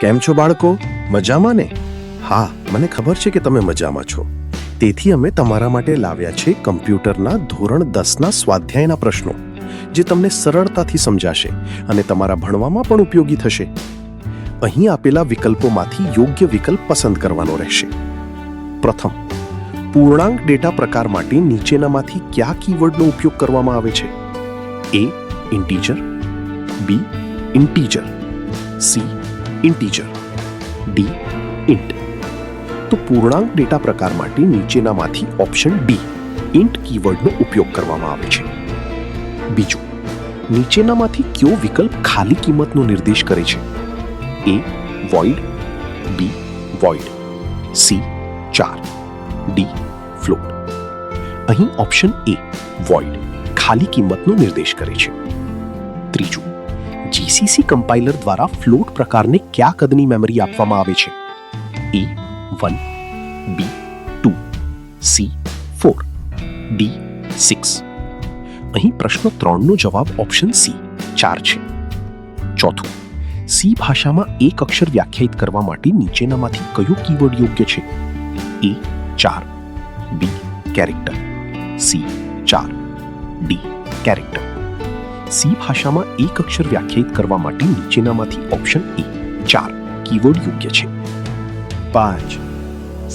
કેમ છો બાળકો? મજામાં ને? હા, મને ખબર છે કે તમે મજામાં છો. તેથી અમે તમારા માટે લાવ્યા છે કમ્પ્યુટરના ધોરણ 10ના સ્વાધ્યાયના પ્રશ્નો, જે તમને સરળતાથી સમજાશે અને તમારા ભણવામાં પણ ઉપયોગી થશે. અહીં આપેલા વિકલ્પોમાંથી યોગ્ય વિકલ્પ પસંદ કરવાનો રહેશે. પ્રથમ, પૂર્ણાંક ડેટા પ્રકાર માટે નીચેનામાંથી કયા કીવર્ડનો ઉપયોગ કરવામાં આવે છે? A. Integer, B. Integer, C. Integer, D. Int. તો પૂર્ણાંક ડેટા પ્રકાર માટે નીચેનામાંથી ઓપ્શન D. ઇન્ટ કીવર્ડનો ઉપયોગ કરવામાં આવે છે. બીજું, નીચેનામાંથી કયો વિકલ્પ ખાલી કિંમતનો નિર્દેશ કરે છે? A. void, B. void, C. char, D. float. અહીં ઓપ્શન A. void ખાલી કિંમતનો નિર્દેશ કરે છે. ત્રીજું, જીસીસી કમ્પાઇલર દ્વારા ફ્લોટ પ્રકારને કયા કદની મેમરી આપવામાં આવે છે? A. 1, B. 2, C. 4, D. 6. અહીં પ્રશ્ન 3નો જવાબ ઓપ્શન C. 4 છે. ચોથું, સી ભાષામાં એક અક્ષર વ્યાખ્યાયિત કરવા માટે નીચેનામાંથી કયો કીવર્ડ યોગ્ય છે? A. char, B. character, C. char, D. character. C ભાષામાં એક અક્ષર વ્યાખ્યાયિત કરવા માટે નીચેનામાંથી ઓપ્શન A. char કીવર્ડ યોગ્ય છે. 5.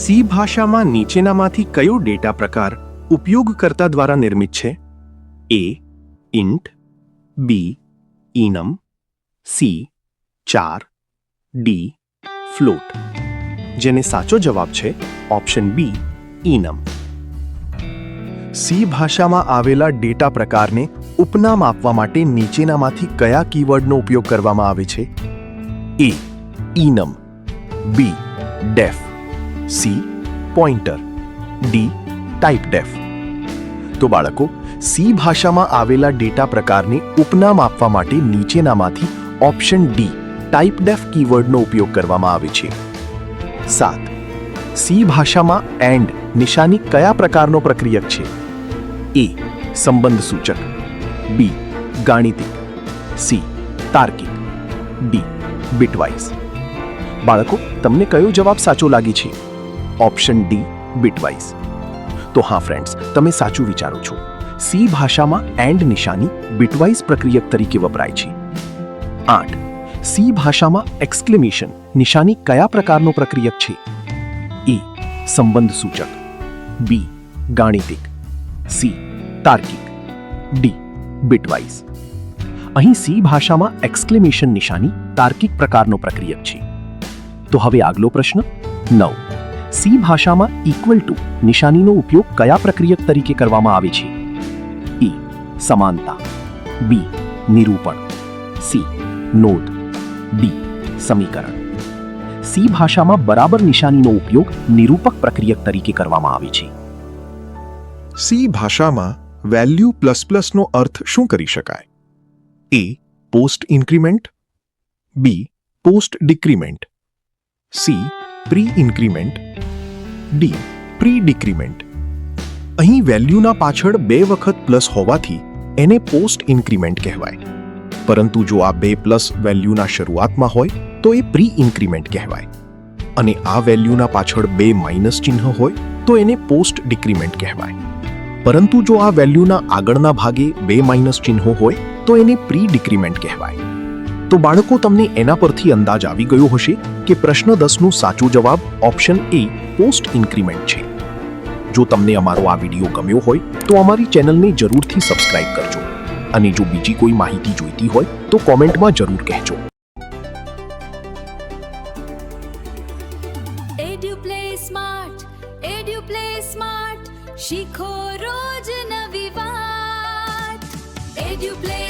સી ભાષામાં નીચેનામાંથી કયો ડેટા પ્રકાર ઉપયોગકર્તા દ્વારા નિર્મિત છે? A. int, B. enum, C. char, D. float. જેને સાચો જવાબ છે ઓપ્શન B. enum. સી ભાષામાં આવેલા ડેટા પ્રકારને ઉપનામ આપવા માટે નીચેનામાંથી કયા કીવર્ડનો ઉપયોગ કરવામાં આવે છે? A. enum, B. def, C. pointer, D. typedef. તો બાળકો, સી ભાષામાં આવેલા ડેટા પ્રકારને ઉપનામ આપવા માટે નીચેનામાંથી ઓપ્શન D. typedef કીવર્ડનો ઉપયોગ કરવામાં આવે છે. 7. સી ભાષામાં એન્ડ નિશાની કયા પ્રકારનો પ્રક્રિયક છે? A. સંબંધ સૂચક, B. ગાણિતિક, C. તાર્કિક, D. bitwise. બાળકો, તમને કયો જવાબ સાચો લાગે છે? Option D. bitwise. તો હા ફ્રેન્ડ્સ, તમે સાચું વિચારો છો. સી ભાષામાં એન્ડ નિશાની bitwise પ્રક્રિયક તરીકે વપરાય છે. 8. સી ભાષામાં એક્સક્લેમેશન નિશાની કયા પ્રકારનો પ્રક્રિયક છે? A. સંબંધ સૂચક, B. ગાણિતિક, C. તાર્કિક, D. bitwise. અહીં સી ભાષામાં એક્સક્લેમેશન નિશાની તાર્કિક પ્રકારનો પ્રક્રિયક છે. તો હવે આગલો પ્રશ્ન 9. સી ભાષામાં ઇક્વલ ટુ નિશાનીનો ઉપયોગ કયા પ્રક્રિયક તરીકે કરવામાં આવે છે? A. સમાનતા, B. નિરૂપણ, C. નોંધ, D. સમીકરણ. સી ભાષામાં બરાબર નિશાનીનો ઉપયોગ નિરૂપક પ્રક્રિયક તરીકે કરવામાં આવે છે. સી ભાષામાં વેલ્યુ ++ નો અર્થ શું કરી શકાય? A. Post increment, B. Post decrement, C. Pre increment, D. Pre decrement. અહીં વેલ્યુના પાછળ 2 વખત પ્લસ હોવાથી એને પોસ્ટ ઇન્ક્રીમેન્ટ કહેવાય. પરંતુ જો આ 2 પ્લસ વેલ્યુના શરૂઆતમાં હોય તો એ પ્રી ઇન્ક્રીમેન્ટ કહેવાય. અને આ વેલ્યુના પાછળ 2 માઇનસ ચિહ્ન હોય તો એને પોસ્ટ ડિક્રીમેન્ટ કહેવાય. પરંતુ જો આ વેલ્યુના આગળના ભાગે 2 માઇનસ ચિહ્નો હોય તો એને પ્રી ડિક્રીમેન્ટ કહેવાય. તો બાળકો, તમને એના પરથી અંદાજ આવી ગયો હશે કે પ્રશ્ન 10નો સાચો જવાબ ઓપ્શન A. પોસ્ટ ઇન્ક્રીમેન્ટ છે. જો તમને અમારો આ વિડીયો ગમ્યો હોય તો અમારી ચેનલને જરૂરથી સબસ્ક્રાઇબ કરજો. અને જો બીજી કોઈ માહિતી જોઈતી હોય તો કોમેન્ટમાં જરૂર કહેજો. એડ્યુપ્લે સ્માર્ટ શીખો રોજ નવી વાત. એડ્યુપ્લે